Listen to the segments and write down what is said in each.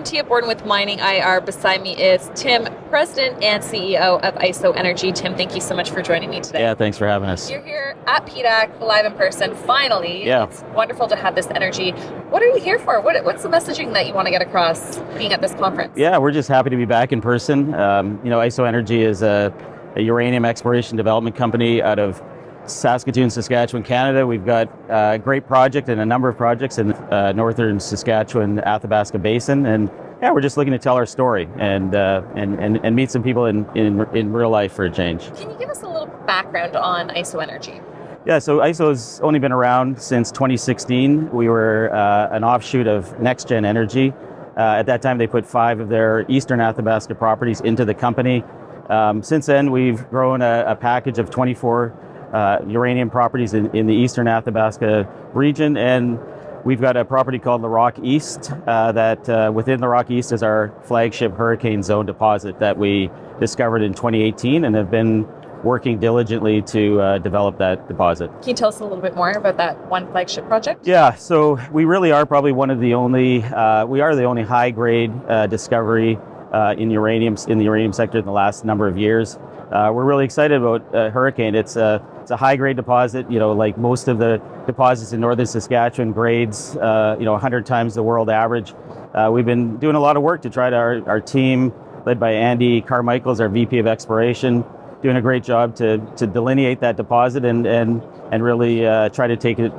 I'm Tia Borden with MiningIR. Beside me is Tim, President and CEO of IsoEnergy. Tim, thank you so much for joining me today. Yeah, thanks for having us. You're here at PDAC, live in person, finally. Yeah. It's wonderful to have this energy. What are you here for? What's the messaging that you want to get across being at this conference? Yeah, we're just happy to be back in person. IsoEnergy is a uranium exploration development company out of Saskatoon, Saskatchewan, Canada. We've got a great project and a number of projects in northern Saskatchewan, Athabasca Basin, and yeah, we're just looking to tell our story and meet some people in real life for a change. Can you give us a little background on IsoEnergy? Yeah, so ISO's only been around since 2016. We were an offshoot of NexGen Energy. At that time, they put 5 of their eastern Athabasca properties into the company. Since then, we've grown a package of 24 uranium properties in the eastern Athabasca region, and we've got a property called the Rock East that within the Rock East is our flagship Hurricane Zone deposit that we discovered in 2018 and have been working diligently to develop that deposit. Can you tell us a little bit more about that one flagship project? Yeah, so we really are probably one of the only, we are the only high-grade discovery in the uranium sector in the last number of years. We're really excited about Hurricane. It's a high-grade deposit, like most of the deposits in northern Saskatchewan, grades, 100 times the world average. We've been doing a lot of work to try to, our team, led by Andy Carmichael's, our VP of Exploration, doing a great job to delineate that deposit and really try to take it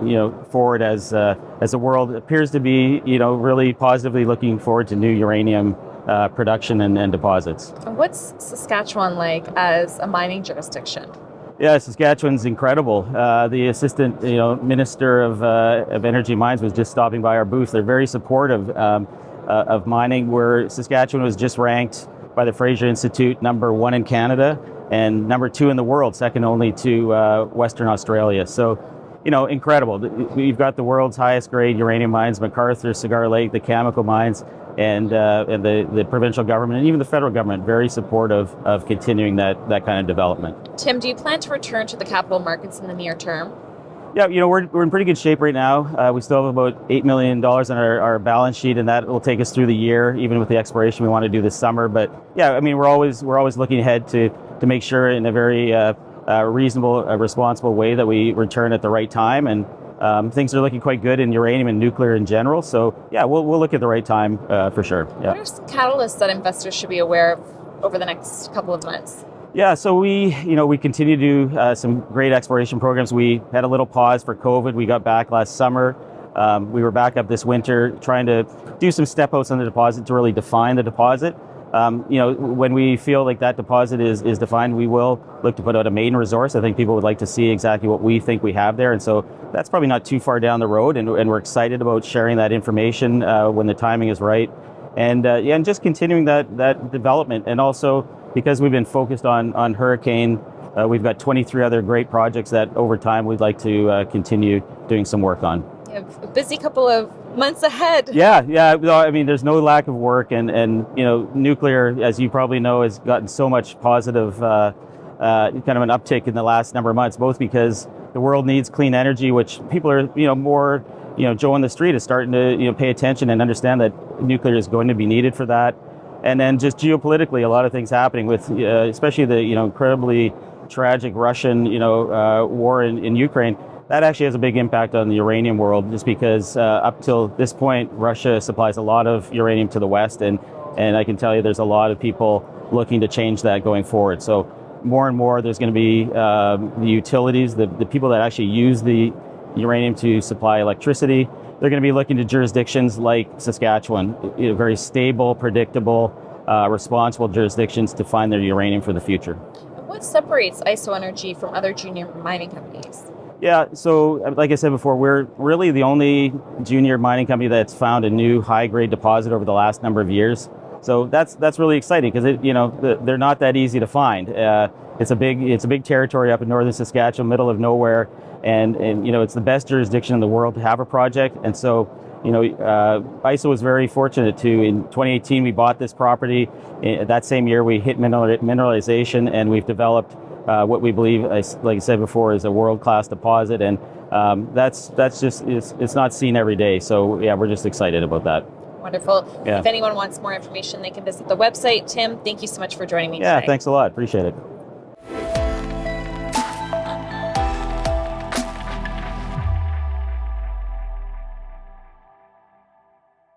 forward as the world appears to be really positively looking forward to new uranium production and deposits. What's Saskatchewan like as a mining jurisdiction? Yeah, Saskatchewan's incredible. The assistant minister of energy mines was just stopping by our booth. They're very supportive of mining. Where Saskatchewan was just ranked by the Fraser Institute #1 in Canada and #2 in the world, second only to Western Australia. So, incredible. We've got the world's highest grade uranium mines, McArthur, Cigar Lake, the chemical mines, and the provincial government and even the federal government very supportive of continuing that kind of development. Tim, do you plan to return to the capital markets in the near term? Yeah, we're in pretty good shape right now. We still have about $8 million on our balance sheet, and that will take us through the year, even with the exploration we want to do this summer. But yeah, we're always looking ahead to make sure in a very reasonable, responsible way that we return at the right time. And things are looking quite good in uranium and nuclear in general. So yeah, we'll look at the right time for sure. Yeah. What are some catalysts that investors should be aware of over the next couple of months? Yeah, so we continue to do some great exploration programs. We had a little pause for COVID. We got back last summer. We were back up this winter trying to do some step outs on the deposit to really define the deposit. When we feel like that deposit is defined, we will look to put out a maiden resource. I think people would like to see exactly what we think we have there. And so that's probably not too far down the road. And we're excited about sharing that information when the timing is right. And and just continuing that development. And also, because we've been focused on Hurricane, we've got 23 other great projects that over time we'd like to continue doing some work on. You have a busy couple of months ahead. Yeah. There's no lack of work, and nuclear, as you probably know, has gotten so much positive kind of an uptick in the last number of months, both because the world needs clean energy, which people are more Joe on the street is starting to pay attention and understand that nuclear is going to be needed for that. And then just geopolitically, a lot of things happening with, especially the incredibly tragic Russian war in Ukraine. That actually has a big impact on the uranium world, just because up till this point, Russia supplies a lot of uranium to the West, and I can tell you there's a lot of people looking to change that going forward. So more and more, there's going to be the utilities, the people that actually use the uranium to supply electricity. They're going to be looking to jurisdictions like Saskatchewan, very stable, predictable, responsible jurisdictions to find their uranium for the future. What separates IsoEnergy from other junior mining companies? Yeah, so like I said before, we're really the only junior mining company that's found a new high-grade deposit over the last number of years. So that's really exciting because they're not that easy to find. It's a big territory up in northern Saskatchewan, middle of nowhere, and it's the best jurisdiction in the world to have a project. And so ISO was very fortunate to, in 2018, we bought this property. That same year, we hit mineralization, and we've developed what we believe, like I said before, is a world-class deposit. And that's just, it's not seen every day. So yeah, we're just excited about that. Wonderful. Yeah. If anyone wants more information, they can visit the website. Tim, thank you so much for joining me Yeah, today. thanks a lot. Appreciate it.